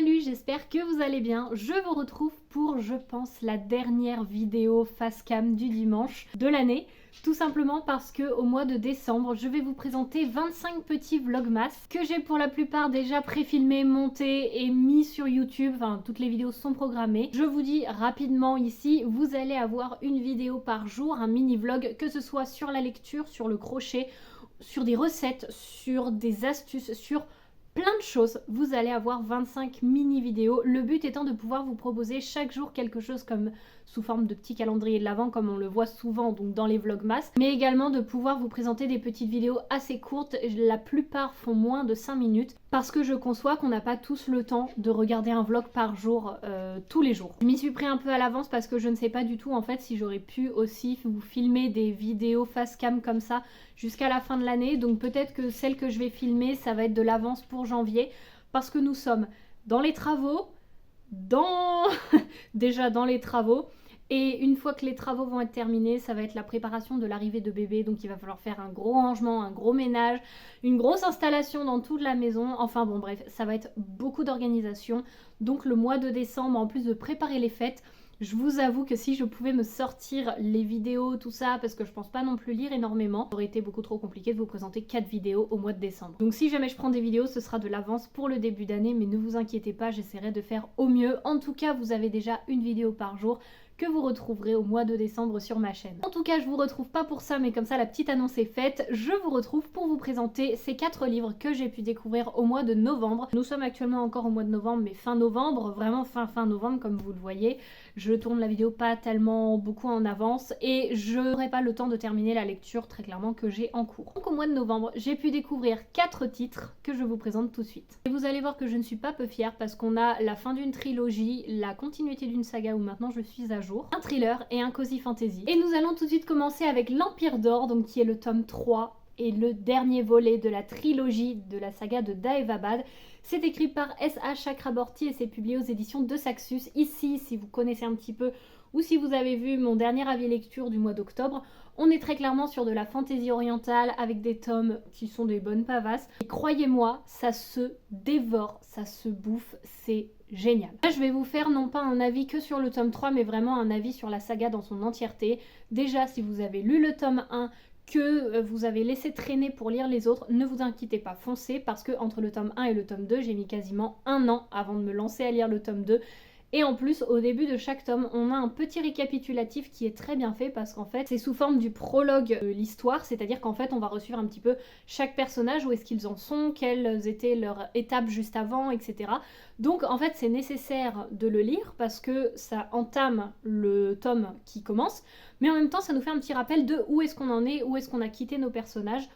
Salut, j'espère que vous allez bien. Je vous retrouve pour, je pense, la dernière vidéo face cam du dimanche de l'année. Tout simplement parce que au mois de décembre, je vais vous présenter 25 petits vlogmas que j'ai pour la plupart déjà préfilmés, montés et mis sur YouTube. Enfin, toutes les vidéos sont programmées. Je vous dis rapidement ici, vous allez avoir une vidéo par jour, un mini vlog, que ce soit sur la lecture, sur le crochet, sur des recettes, sur des astuces, sur plein de choses. Vous allez avoir 25 mini vidéos, le but étant de pouvoir vous proposer chaque jour quelque chose comme sous forme de petit calendrier de l'Avent comme on le voit souvent donc dans les vlogmas, mais également de pouvoir vous présenter des petites vidéos assez courtes. La plupart font moins de 5 minutes parce que je conçois qu'on n'a pas tous le temps de regarder un vlog par jour tous les jours. Je m'y suis pris un peu à l'avance parce que je ne sais pas du tout en fait si j'aurais pu aussi vous filmer des vidéos face cam comme ça jusqu'à la fin de l'année, donc peut-être que celle que je vais filmer ça va être de l'avance pour janvier parce que nous sommes dans les travaux, déjà dans les travaux. Et une fois que les travaux vont être terminés, ça va être la préparation de l'arrivée de bébé. Donc il va falloir faire un gros rangement, un gros ménage, une grosse installation dans toute la maison. Enfin bon bref, ça va être beaucoup d'organisation. Donc le mois de décembre, en plus de préparer les fêtes, je vous avoue que si je pouvais me sortir les vidéos, tout ça, parce que je pense pas non plus lire énormément, ça aurait été beaucoup trop compliqué de vous présenter 4 vidéos au mois de décembre. Donc si jamais je prends des vidéos, ce sera de l'avance pour le début d'année, mais ne vous inquiétez pas, j'essaierai de faire au mieux. En tout cas, vous avez déjà une vidéo par jour que vous retrouverez au mois de décembre sur ma chaîne. En tout cas, je vous retrouve pas pour ça, mais comme ça la petite annonce est faite, je vous retrouve pour vous présenter ces 4 livres que j'ai pu découvrir au mois de novembre. Nous sommes actuellement encore au mois de novembre, mais fin novembre, vraiment fin novembre comme vous le voyez. Je tourne la vidéo pas tellement beaucoup en avance et je n'aurai pas le temps de terminer la lecture très clairement que j'ai en cours. Donc au mois de novembre, j'ai pu découvrir 4 titres que je vous présente tout de suite. Et vous allez voir que je ne suis pas peu fière parce qu'on a la fin d'une trilogie, la continuité d'une saga où maintenant je suis à jour, un thriller et un cozy fantasy. Et nous allons tout de suite commencer avec l'Empire d'Or, donc qui est le tome 3 et le dernier volet de la trilogie de la saga de Daevabad. C'est écrit par S.A. Chakraborty et c'est publié aux éditions de Saxus. Ici, si vous connaissez un petit peu ou si vous avez vu mon dernier avis lecture du mois d'octobre, on est très clairement sur de la fantaisie orientale avec des tomes qui sont des bonnes pavasses. Et croyez-moi, ça se dévore, ça se bouffe, c'est génial. Là, je vais vous faire non pas un avis que sur le tome 3, mais vraiment un avis sur la saga dans son entièreté. Déjà, si vous avez lu le tome 1, que vous avez laissé traîner pour lire les autres, ne vous inquiétez pas, foncez, parce que entre le tome 1 et le tome 2, j'ai mis quasiment un an avant de me lancer à lire le tome 2. Et en plus, au début de chaque tome, on a un petit récapitulatif qui est très bien fait parce qu'en fait, c'est sous forme du prologue de l'histoire, c'est-à-dire qu'en fait, on va resuivre un petit peu chaque personnage, où est-ce qu'ils en sont, quelles étaient leurs étapes juste avant, etc. Donc en fait, c'est nécessaire de le lire parce que ça entame le tome qui commence, mais en même temps, ça nous fait un petit rappel de où est-ce qu'on en est, où est-ce qu'on a quitté nos personnages.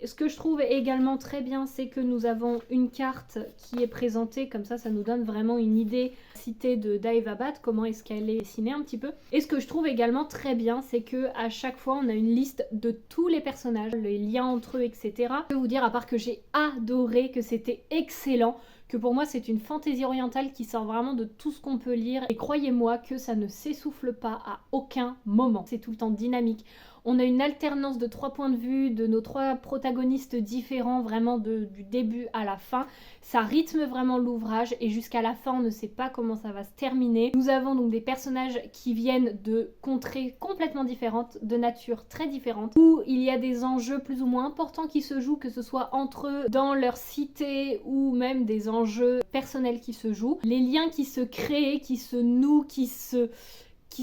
Ce que je trouve également très bien, c'est que nous avons une carte qui est présentée, comme ça nous donne vraiment une idée de la cité de Daevabad, comment est-ce qu'elle est dessinée un petit peu. Et ce que je trouve également très bien, c'est que à chaque fois on a une liste de tous les personnages, les liens entre eux, etc. Je peux vous dire, à part que j'ai adoré, que c'était excellent, que pour moi c'est une fantaisie orientale qui sort vraiment de tout ce qu'on peut lire, et croyez-moi que ça ne s'essouffle pas à aucun moment, c'est tout le temps dynamique. On a une alternance de 3 points de vue de nos 3 protagonistes différents, vraiment du début à la fin. Ça rythme vraiment l'ouvrage et jusqu'à la fin on ne sait pas comment ça va se terminer. Nous avons donc des personnages qui viennent de contrées complètement différentes, de nature très différente, où il y a des enjeux plus ou moins importants qui se jouent, que ce soit entre eux, dans leur cité, ou même des enjeux personnels qui se jouent. Les liens qui se créent, qui se nouent, qui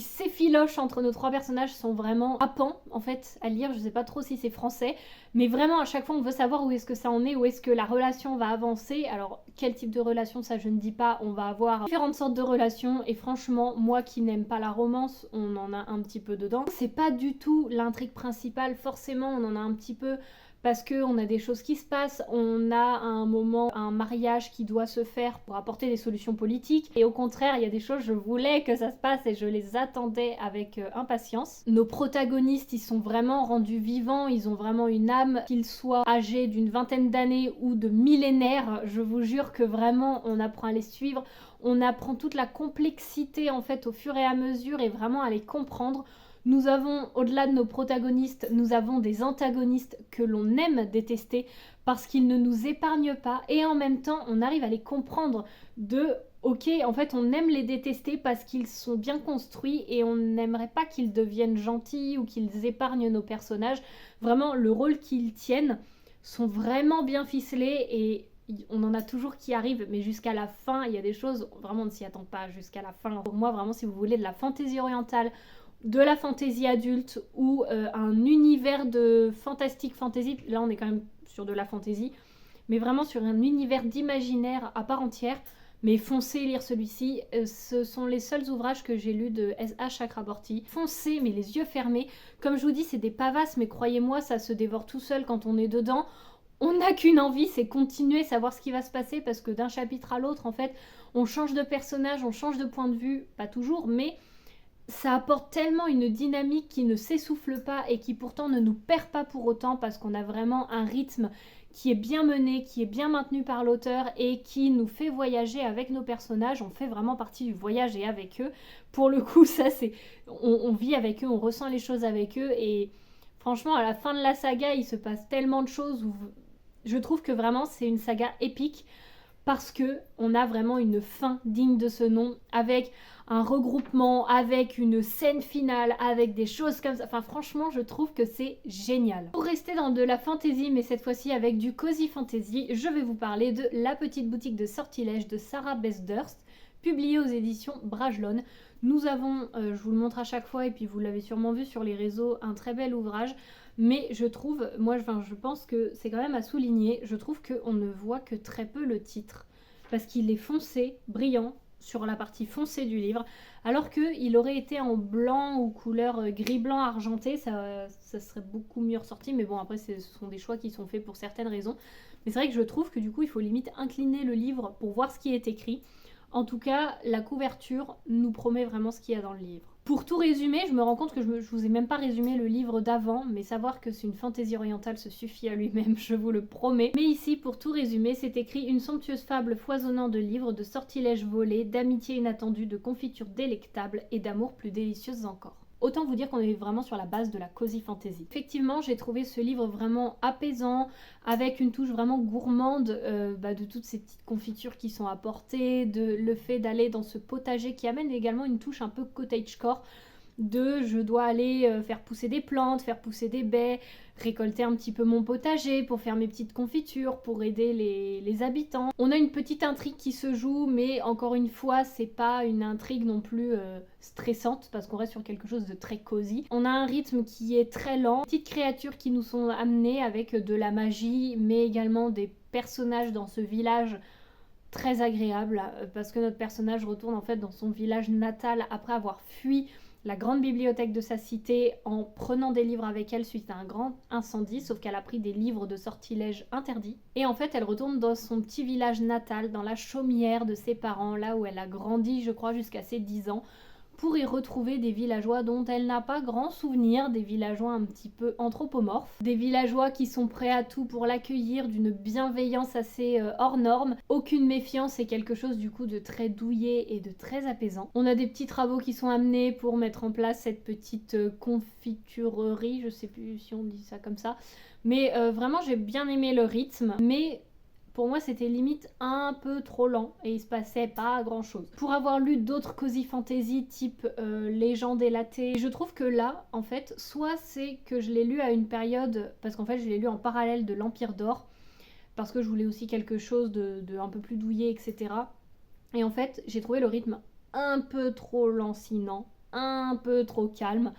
s'effilochent entre nos 3 personnages sont vraiment happants en fait à lire. Je sais pas trop si c'est français, mais vraiment à chaque fois on veut savoir où est-ce que ça en est, où est-ce que la relation va avancer. Alors quel type de relation, ça je ne dis pas, on va avoir différentes sortes de relations et franchement moi qui n'aime pas la romance, on en a un petit peu dedans. C'est pas du tout l'intrigue principale, forcément on en a un petit peu parce qu'on a des choses qui se passent, on a à un moment un mariage qui doit se faire pour apporter des solutions politiques, et au contraire il y a des choses je voulais que ça se passe et je les attendais avec impatience. Nos protagonistes ils sont vraiment rendus vivants, ils ont vraiment une âme, qu'ils soient âgés d'une vingtaine d'années ou de millénaires, je vous jure que vraiment on apprend à les suivre, on apprend toute la complexité en fait au fur et à mesure et vraiment à les comprendre. Nous avons, au-delà de nos protagonistes, nous avons des antagonistes que l'on aime détester parce qu'ils ne nous épargnent pas et en même temps on arrive à les comprendre de ok, en fait on aime les détester parce qu'ils sont bien construits et on n'aimerait pas qu'ils deviennent gentils ou qu'ils épargnent nos personnages. Vraiment, le rôle qu'ils tiennent sont vraiment bien ficelés et on en a toujours qui arrivent, mais jusqu'à la fin, il y a des choses, vraiment on ne s'y attend pas jusqu'à la fin. Pour moi, vraiment, si vous voulez de la fantaisie orientale, de la fantaisie adulte ou un univers de fantastique fantasy, là on est quand même sur de la fantaisie, mais vraiment sur un univers d'imaginaire à part entière, mais foncez lire celui-ci. Ce sont les seuls ouvrages que j'ai lus de S.A. Chakraborty. Foncez, mais les yeux fermés. Comme je vous dis, c'est des pavasses, mais croyez-moi, ça se dévore tout seul quand on est dedans. On n'a qu'une envie, c'est continuer, savoir ce qui va se passer, parce que d'un chapitre à l'autre, en fait, on change de personnage, on change de point de vue, pas toujours, mais ça apporte tellement une dynamique qui ne s'essouffle pas et qui pourtant ne nous perd pas pour autant, parce qu'on a vraiment un rythme qui est bien mené, qui est bien maintenu par l'auteur et qui nous fait voyager avec nos personnages. On fait vraiment partie du voyage et avec eux. Pour le coup, ça c'est... On vit avec eux, on ressent les choses avec eux et franchement, à la fin de la saga, il se passe tellement de choses où je trouve que vraiment c'est une saga épique parce que on a vraiment une fin digne de ce nom avec un regroupement, avec une scène finale, avec des choses comme ça. Enfin, franchement, je trouve que c'est génial. Pour rester dans de la fantasy, mais cette fois-ci avec du cozy fantasy, je vais vous parler de La petite boutique de sortilèges de Sarah Bess-Durst, publiée aux éditions Bragelonne. Nous avons, je vous le montre à chaque fois, et puis vous l'avez sûrement vu sur les réseaux, un très bel ouvrage. Mais je trouve, je pense que c'est quand même à souligner, je trouve qu'on ne voit que très peu le titre. Parce qu'il est foncé, brillant, sur la partie foncée du livre, alors qu'il aurait été en blanc ou couleur gris-blanc argenté, ça serait beaucoup mieux ressorti, mais bon, après, ce sont des choix qui sont faits pour certaines raisons. Mais c'est vrai que je trouve que du coup, il faut limite incliner le livre pour voir ce qui est écrit. En tout cas, la couverture nous promet vraiment ce qu'il y a dans le livre. Pour tout résumer, je me rends compte que je vous ai même pas résumé le livre d'avant, mais savoir que c'est une fantaisie orientale se suffit à lui-même, je vous le promets. Mais ici, pour tout résumer, c'est écrit une somptueuse fable foisonnant de livres, de sortilèges volés, d'amitié inattendue, de confitures délectables et d'amour plus délicieuses encore. Autant vous dire qu'on est vraiment sur la base de la cozy fantasy. Effectivement, j'ai trouvé ce livre vraiment apaisant, avec une touche vraiment gourmande de toutes ces petites confitures qui sont apportées, de le fait d'aller dans ce potager qui amène également une touche un peu cottagecore, de je dois aller faire pousser des plantes, faire pousser des baies, récolter un petit peu mon potager pour faire mes petites confitures, pour aider les habitants. On a une petite intrigue qui se joue, mais encore une fois, c'est pas une intrigue non plus stressante, parce qu'on reste sur quelque chose de très cosy. On a un rythme qui est très lent, petites créatures qui nous sont amenées avec de la magie, mais également des personnages dans ce village très agréable, parce que notre personnage retourne en fait dans son village natal après avoir fui la grande bibliothèque de sa cité en prenant des livres avec elle suite à un grand incendie, sauf qu'elle a pris des livres de sortilèges interdits. Et en fait, elle retourne dans son petit village natal, dans la chaumière de ses parents, là où elle a grandi, je crois, jusqu'à ses 10 ans, pour y retrouver des villageois dont elle n'a pas grand souvenir, des villageois un petit peu anthropomorphes, des villageois qui sont prêts à tout pour l'accueillir, d'une bienveillance assez hors norme, aucune méfiance et quelque chose du coup de très douillet et de très apaisant. On a des petits travaux qui sont amenés pour mettre en place cette petite confiturerie, je sais plus si on dit ça comme ça, mais vraiment j'ai bien aimé le rythme, mais pour moi, c'était limite un peu trop lent et il se passait pas grand chose. Pour avoir lu d'autres cozy fantasy type Légende et Laté, je trouve que là, en fait, soit c'est que je l'ai lu à une période, parce qu'en fait, je l'ai lu en parallèle de l'Empire d'Or, parce que je voulais aussi quelque chose de un peu plus douillet, etc. Et en fait, j'ai trouvé le rythme un peu trop lancinant, un peu trop calme.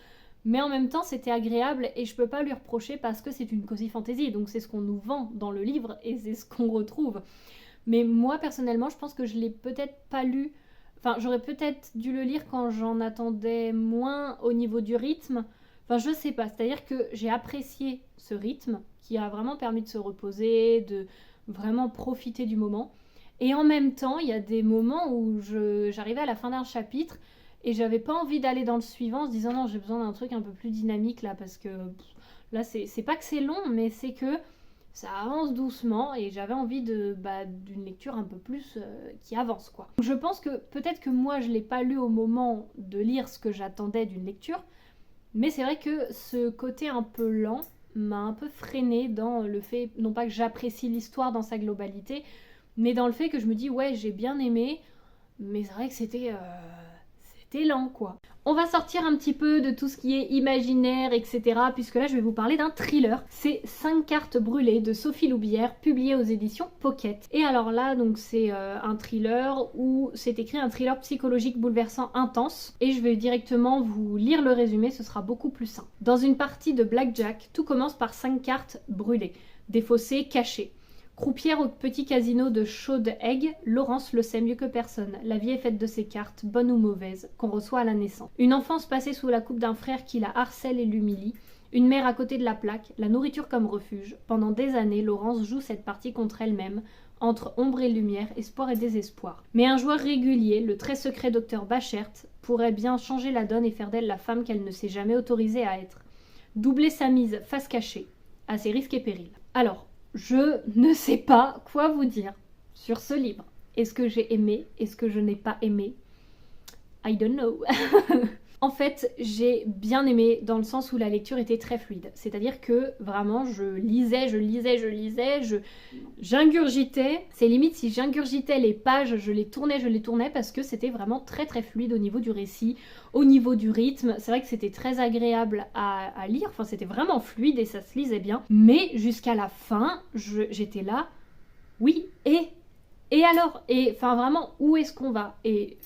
Mais en même temps, c'était agréable et je peux pas lui reprocher parce que c'est une cozy fantasy, donc c'est ce qu'on nous vend dans le livre et c'est ce qu'on retrouve. Mais moi, personnellement, je pense que je l'ai peut-être pas lu. Enfin, j'aurais peut-être dû le lire quand j'en attendais moins au niveau du rythme. Enfin, je sais pas. C'est-à-dire que j'ai apprécié ce rythme qui a vraiment permis de se reposer, de vraiment profiter du moment. Et en même temps, il y a des moments où j'arrivais à la fin d'un chapitre et j'avais pas envie d'aller dans le suivant en se disant non, j'ai besoin d'un truc un peu plus dynamique là parce que là c'est pas que c'est long, mais c'est que ça avance doucement et j'avais envie d'une lecture un peu plus qui avance quoi. Je pense que peut-être que moi je l'ai pas lu au moment de lire ce que j'attendais d'une lecture, Mais c'est vrai que ce côté un peu lent m'a un peu freinée dans le fait, non pas que j'apprécie l'histoire dans sa globalité, mais dans le fait que je me dis ouais j'ai bien aimé, mais c'est vrai que c'était lent quoi. On va sortir un petit peu de tout ce qui est imaginaire, etc. Puisque là je vais vous parler d'un thriller. C'est 5 cartes brûlées de Sophie Loubière, publié aux éditions Pocket. Et alors là donc c'est un thriller où c'est écrit un thriller psychologique bouleversant intense. Et je vais directement vous lire le résumé, ce sera beaucoup plus simple. Dans une partie de blackjack, tout commence par 5 cartes brûlées, des fossés cachés. Croupière au petit casino de Chaude Egg, Laurence le sait mieux que personne. La vie est faite de ces cartes, bonnes ou mauvaises, qu'on reçoit à la naissance. Une enfance passée sous la coupe d'un frère qui la harcèle et l'humilie. Une mère à côté de la plaque, la nourriture comme refuge. Pendant des années, Laurence joue cette partie contre elle-même, entre ombre et lumière, espoir et désespoir. Mais un joueur régulier, le très secret docteur Bachert, pourrait bien changer la donne et faire d'elle la femme qu'elle ne s'est jamais autorisée à être. Doubler sa mise face cachée, à ses risques et périls. Alors, je ne sais pas quoi vous dire sur ce livre. Est-ce que j'ai aimé? Est-ce que je n'ai pas aimé? I don't know. En fait, j'ai bien aimé dans le sens où la lecture était très fluide. C'est-à-dire que vraiment, je lisais, j'ingurgitais. C'est limite si j'ingurgitais les pages, je les tournais parce que c'était vraiment très très fluide au niveau du récit, au niveau du rythme. C'est vrai que c'était très agréable à lire. Enfin, c'était vraiment fluide et ça se lisait bien. Mais jusqu'à la fin, j'étais là. Oui, et alors? Et enfin vraiment, où est-ce qu'on va? Et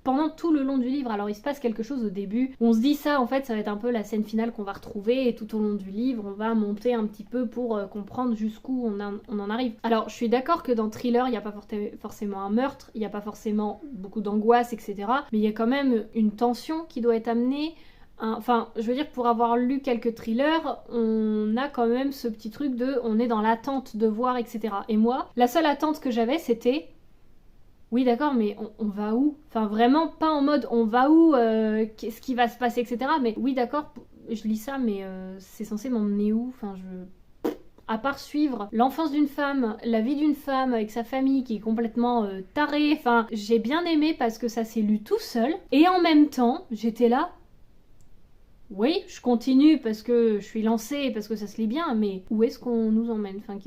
pendant tout le long du livre, alors il se passe quelque chose au début, on se dit ça en fait ça va être un peu la scène finale qu'on va retrouver et tout au long du livre on va monter un petit peu pour comprendre jusqu'où on en arrive. Alors je suis d'accord que dans thriller il n'y a pas forcément un meurtre, il n'y a pas forcément beaucoup d'angoisse etc. Mais il y a quand même une tension qui doit être amenée. Enfin, je veux dire, pour avoir lu quelques thrillers, on a quand même ce petit truc de on est dans l'attente de voir, etc. Et moi, la seule attente que j'avais, c'était oui, d'accord, mais on va où? Enfin, vraiment pas en mode on va où, qu'est-ce qui va se passer, etc. Mais oui, d'accord, je lis ça, mais c'est censé m'emmener où? Enfin, à part suivre l'enfance d'une femme, la vie d'une femme avec sa famille qui est complètement tarée, enfin, j'ai bien aimé parce que ça s'est lu tout seul. Et en même temps, j'étais là. Oui, je continue parce que je suis lancée, parce que ça se lit bien, mais où est-ce qu'on nous emmène? Enfin,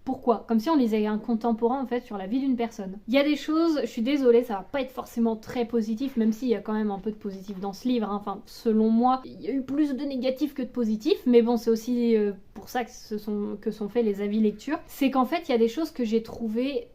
pourquoi? Comme si on lisait un contemporain en fait sur la vie d'une personne. Il y a des choses, je suis désolée, ça va pas être forcément très positif, même s'il y a quand même un peu de positif dans ce livre. Hein. Enfin, selon moi, il y a eu plus de négatifs que de positifs, mais bon, c'est aussi pour ça que sont faits les avis lecture. C'est qu'en fait, il y a des choses que j'ai trouvées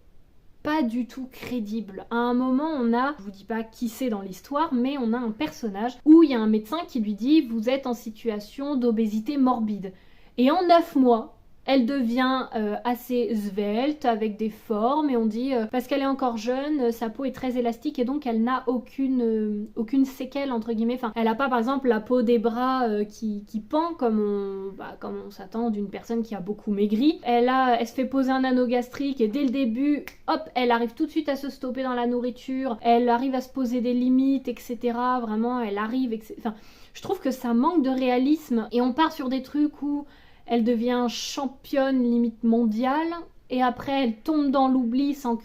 pas du tout crédibles. À un moment, on a, je vous dis pas qui c'est dans l'histoire, mais on a un personnage où il y a un médecin qui lui dit « Vous êtes en situation d'obésité morbide ». Et en 9 mois, elle devient assez svelte, avec des formes, et on dit parce qu'elle est encore jeune, sa peau est très élastique et donc elle n'a aucune séquelle entre guillemets. Enfin, elle n'a pas par exemple la peau des bras qui pend comme on s'attend d'une personne qui a beaucoup maigri. Elle se fait poser un anneau gastrique et dès le début, hop, elle arrive tout de suite à se stopper dans la nourriture. Elle arrive à se poser des limites, etc. Vraiment, elle arrive. Enfin, je trouve que ça manque de réalisme et on part sur des trucs où elle devient championne limite mondiale et après elle tombe dans l'oubli sans que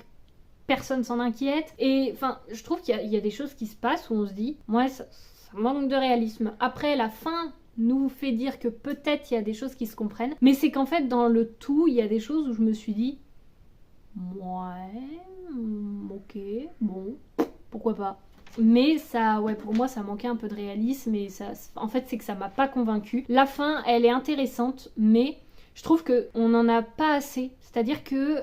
personne s'en inquiète. Et enfin, je trouve qu'il y a des choses qui se passent où on se dit, ouais, ça manque de réalisme. Après, la fin nous fait dire que peut-être il y a des choses qui se comprennent, mais c'est qu'en fait, dans le tout, il y a des choses où je me suis dit, ouais, ok, bon, pourquoi pas. Mais ça, ouais, pour moi, ça manquait un peu de réalisme et ça, en fait, c'est que ça m'a pas convaincue. La fin, elle est intéressante, mais je trouve qu'on n'en a pas assez. C'est-à-dire que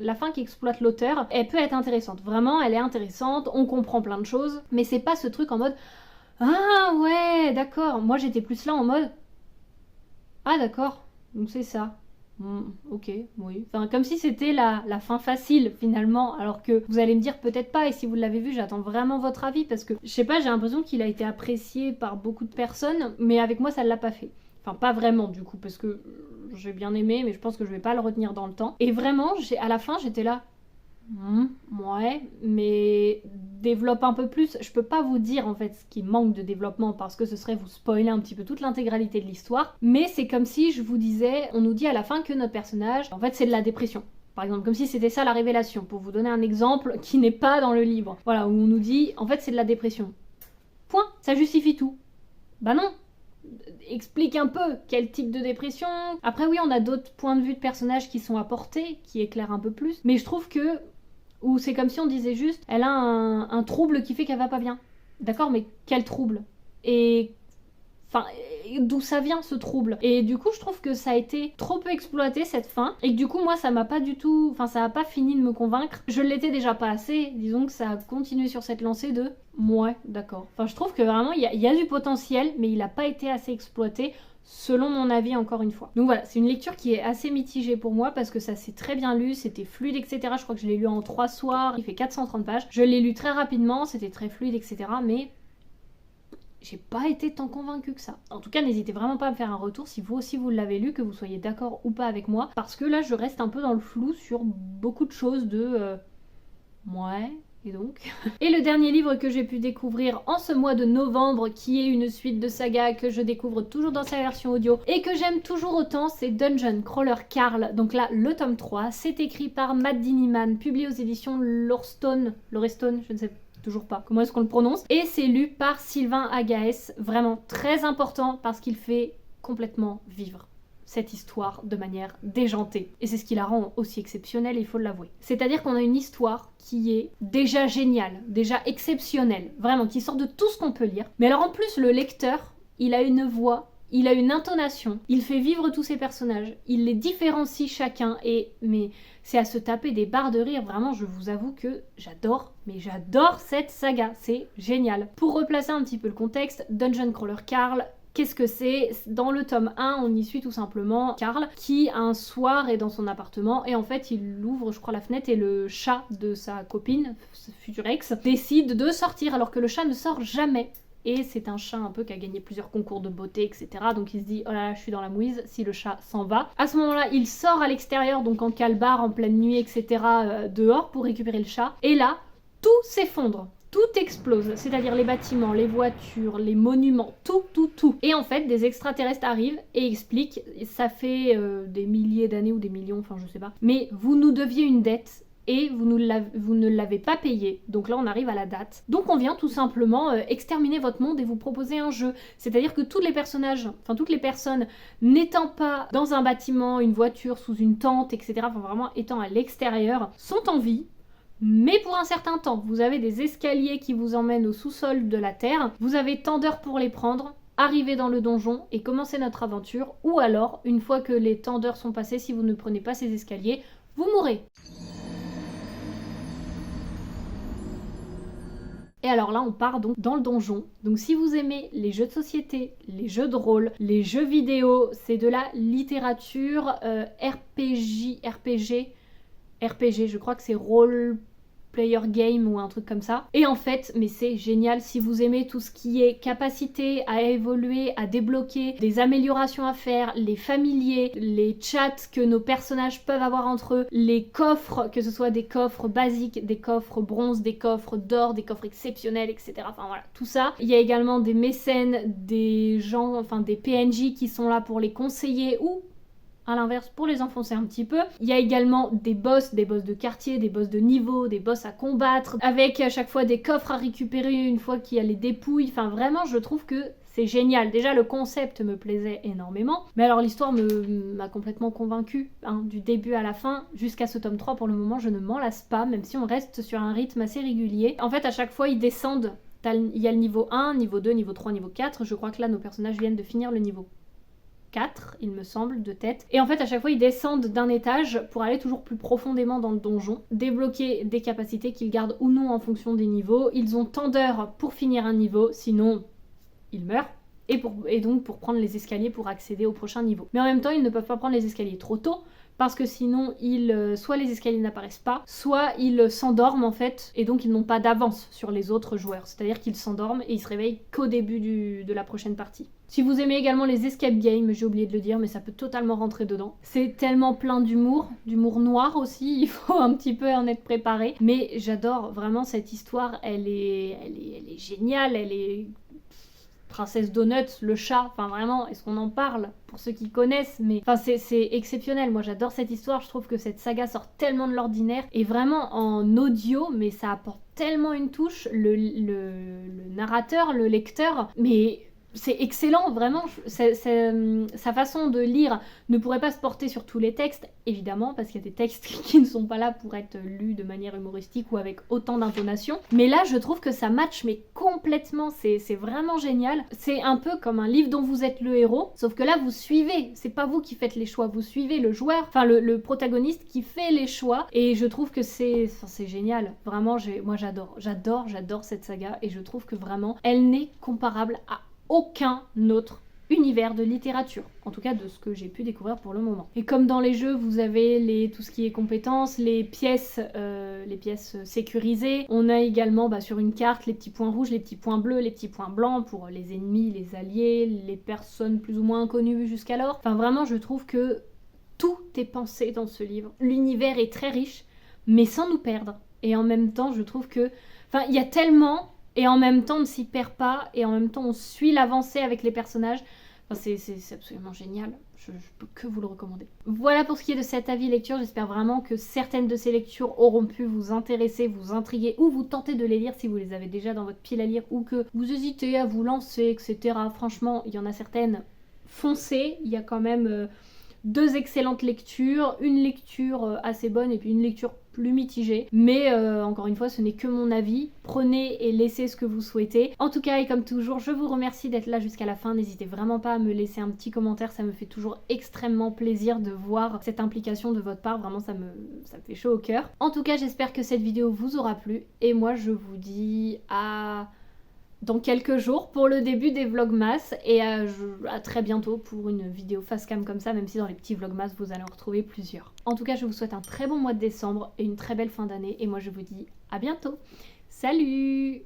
la fin qui exploite l'auteur, elle peut être intéressante. Vraiment, elle est intéressante, on comprend plein de choses, mais c'est pas ce truc en mode ah ouais, d'accord. Moi, j'étais plus là en mode ah d'accord, donc c'est ça. Ok, oui. Enfin, comme si c'était la fin facile finalement, alors que vous allez me dire peut-être pas, et si vous l'avez vu, j'attends vraiment votre avis, parce que, je sais pas, j'ai l'impression qu'il a été apprécié par beaucoup de personnes, mais avec moi ça l'a pas fait. Enfin, pas vraiment du coup, parce que j'ai bien aimé, mais je pense que je vais pas le retenir dans le temps. Et vraiment, à la fin, j'étais là, ouais, mais développe un peu plus. Je peux pas vous dire en fait ce qui manque de développement parce que ce serait vous spoiler un petit peu toute l'intégralité de l'histoire, mais c'est comme si je vous disais, on nous dit à la fin que notre personnage, en fait c'est de la dépression. Par exemple, comme si c'était ça la révélation, pour vous donner un exemple qui n'est pas dans le livre. Voilà, où on nous dit, en fait c'est de la dépression. Point, ça justifie tout. Bah non, explique un peu quel type de dépression. Après oui, on a d'autres points de vue de personnages qui sont apportés, qui éclairent un peu plus, mais je trouve que, ou c'est comme si on disait juste, elle a un trouble qui fait qu'elle va pas bien. D'accord, mais quel trouble? Et enfin, d'où ça vient ce trouble? Et du coup, je trouve que ça a été trop peu exploité cette fin, et que du coup, moi, ça m'a pas du tout. Enfin, ça a pas fini de me convaincre. Je l'étais déjà pas assez, disons que ça a continué sur cette lancée de. Ouais, d'accord. Enfin, je trouve que vraiment, il y a du potentiel, mais il a pas été assez exploité. Selon mon avis, encore une fois. Donc voilà, c'est une lecture qui est assez mitigée pour moi parce que ça s'est très bien lu, c'était fluide, etc. Je crois que je l'ai lu en 3 soirs, il fait 430 pages. Je l'ai lu très rapidement, c'était très fluide, etc. Mais j'ai pas été tant convaincue que ça. En tout cas, n'hésitez vraiment pas à me faire un retour si vous aussi vous l'avez lu, que vous soyez d'accord ou pas avec moi, parce que là je reste un peu dans le flou sur beaucoup de choses de ouais. Et donc Et le dernier livre que j'ai pu découvrir en ce mois de novembre, qui est une suite de saga que je découvre toujours dans sa version audio et que j'aime toujours autant, c'est Dungeon Crawler Carl. Donc là, le tome 3, c'est écrit par Matt Diniman, publié aux éditions Lorestone, je ne sais toujours pas comment est-ce qu'on le prononce, et c'est lu par Sylvain Agaès, vraiment très important parce qu'il fait complètement vivre cette histoire de manière déjantée. Et c'est ce qui la rend aussi exceptionnelle, il faut l'avouer. C'est-à-dire qu'on a une histoire qui est déjà géniale, déjà exceptionnelle, vraiment, qui sort de tout ce qu'on peut lire. Mais alors en plus, le lecteur, il a une voix, il a une intonation, il fait vivre tous ses personnages, il les différencie chacun, mais c'est à se taper des barres de rire, vraiment, je vous avoue que j'adore cette saga, c'est génial. Pour replacer un petit peu le contexte, Dungeon Crawler Carl, qu'est-ce que c'est? Dans le tome 1, on y suit tout simplement Carl qui un soir est dans son appartement et en fait il ouvre je crois la fenêtre et le chat de sa copine, futur ex, décide de sortir alors que le chat ne sort jamais. Et c'est un chat un peu qui a gagné plusieurs concours de beauté, etc. Donc il se dit, oh là là, je suis dans la mouise si le chat s'en va. À ce moment-là, il sort à l'extérieur, donc en calbar, en pleine nuit, etc. Dehors pour récupérer le chat. Et là, tout s'effondre. Tout explose, c'est-à-dire les bâtiments, les voitures, les monuments, tout. Et en fait, des extraterrestres arrivent et expliquent, ça fait des milliers d'années ou des millions, enfin je sais pas, mais vous nous deviez une dette et vous ne l'avez pas payée. Donc là, on arrive à la date. Donc on vient tout simplement exterminer votre monde et vous proposer un jeu. C'est-à-dire que tous les personnages, enfin toutes les personnes n'étant pas dans un bâtiment, une voiture, sous une tente, etc., enfin vraiment étant à l'extérieur, sont en vie. Mais pour un certain temps, vous avez des escaliers qui vous emmènent au sous-sol de la Terre, vous avez tant d'heures pour les prendre, arriver dans le donjon et commencer notre aventure, ou alors, une fois que les temps d'heures sont passés, si vous ne prenez pas ces escaliers, vous mourrez. Et alors là, on part donc dans le donjon. Donc si vous aimez les jeux de société, les jeux de rôle, les jeux vidéo, c'est de la littérature RPG, je crois que c'est rôle player game ou un truc comme ça. Et en fait, mais c'est génial si vous aimez tout ce qui est capacité à évoluer, à débloquer, des améliorations à faire, les familiers, les chats que nos personnages peuvent avoir entre eux, les coffres, que ce soit des coffres basiques, des coffres bronze, des coffres d'or, des coffres exceptionnels, etc. Enfin voilà, tout ça. Il y a également des mécènes, des gens, enfin des PNJ qui sont là pour les conseiller ou à l'inverse pour les enfoncer un petit peu. Il y a également des boss de quartier, des boss de niveau, des boss à combattre, avec à chaque fois des coffres à récupérer une fois qu'il y a les dépouilles. Enfin vraiment, je trouve que c'est génial. Déjà, le concept me plaisait énormément, mais alors l'histoire m'a complètement convaincue, hein, du début à la fin, jusqu'à ce tome 3 pour le moment, je ne m'en lasse pas, même si on reste sur un rythme assez régulier. En fait, à chaque fois, ils descendent. Il y a le niveau 1, niveau 2, niveau 3, niveau 4. Je crois que là, nos personnages viennent de finir le niveau 4, il me semble, de tête. Et en fait, à chaque fois, ils descendent d'un étage pour aller toujours plus profondément dans le donjon, débloquer des capacités qu'ils gardent ou non en fonction des niveaux. Ils ont tant d'heures pour finir un niveau, sinon ils meurent. Et donc pour prendre les escaliers pour accéder au prochain niveau. Mais en même temps, ils ne peuvent pas prendre les escaliers trop tôt, parce que sinon, soit les escaliers n'apparaissent pas, soit ils s'endorment en fait, et donc ils n'ont pas d'avance sur les autres joueurs. C'est-à-dire qu'ils s'endorment et ils se réveillent qu'au début de la prochaine partie. Si vous aimez également les escape games, j'ai oublié de le dire, mais ça peut totalement rentrer dedans. C'est tellement plein d'humour noir aussi, il faut un petit peu en être préparé. Mais j'adore vraiment cette histoire, elle est géniale, elle est... Princesse Donut, le chat, enfin vraiment, est-ce qu'on en parle pour ceux qui connaissent? Mais enfin c'est exceptionnel, moi j'adore cette histoire, je trouve que cette saga sort tellement de l'ordinaire et vraiment en audio, mais ça apporte tellement une touche, le narrateur, le lecteur, mais c'est excellent, vraiment. Sa façon de lire ne pourrait pas se porter sur tous les textes, évidemment, parce qu'il y a des textes qui ne sont pas là pour être lus de manière humoristique ou avec autant d'intonation. Mais là, je trouve que ça match, mais complètement, c'est vraiment génial. C'est un peu comme un livre dont vous êtes le héros, sauf que là, vous suivez. C'est pas vous qui faites les choix, vous suivez le joueur, enfin le protagoniste qui fait les choix. Et je trouve que c'est génial. Vraiment, moi j'adore cette saga, et je trouve que vraiment, elle n'est comparable à aucun autre univers de littérature, en tout cas de ce que j'ai pu découvrir pour le moment. Et comme dans les jeux, vous avez tout ce qui est compétences, les pièces sécurisées. On a également sur une carte les petits points rouges, les petits points bleus, les petits points blancs pour les ennemis, les alliés, les personnes plus ou moins inconnues jusqu'alors. Enfin vraiment, je trouve que tout est pensé dans ce livre. L'univers est très riche, mais sans nous perdre. Et en même temps, je trouve que... Enfin, il y a tellement... Et en même temps, on ne s'y perd pas, et en même temps, on suit l'avancée avec les personnages. Enfin, c'est absolument génial. Je peux que vous le recommander. Voilà pour ce qui est de cet avis lecture. J'espère vraiment que certaines de ces lectures auront pu vous intéresser, vous intriguer, ou vous tenter de les lire si vous les avez déjà dans votre pile à lire, ou que vous hésitez à vous lancer, etc. Franchement, il y en a certaines. Foncez. Il y a quand même... 2 excellentes lectures, une lecture assez bonne et puis une lecture plus mitigée. Mais encore une fois, ce n'est que mon avis. Prenez et laissez ce que vous souhaitez. En tout cas, et comme toujours, je vous remercie d'être là jusqu'à la fin. N'hésitez vraiment pas à me laisser un petit commentaire. Ça me fait toujours extrêmement plaisir de voir cette implication de votre part. Vraiment, ça me fait chaud au cœur. En tout cas, j'espère que cette vidéo vous aura plu. Et moi, je vous dis dans quelques jours pour le début des vlogmas, et à très bientôt pour une vidéo face cam comme ça, même si dans les petits vlogmas vous allez en retrouver plusieurs. En tout cas, je vous souhaite un très bon mois de décembre et une très belle fin d'année, et moi je vous dis à bientôt. Salut!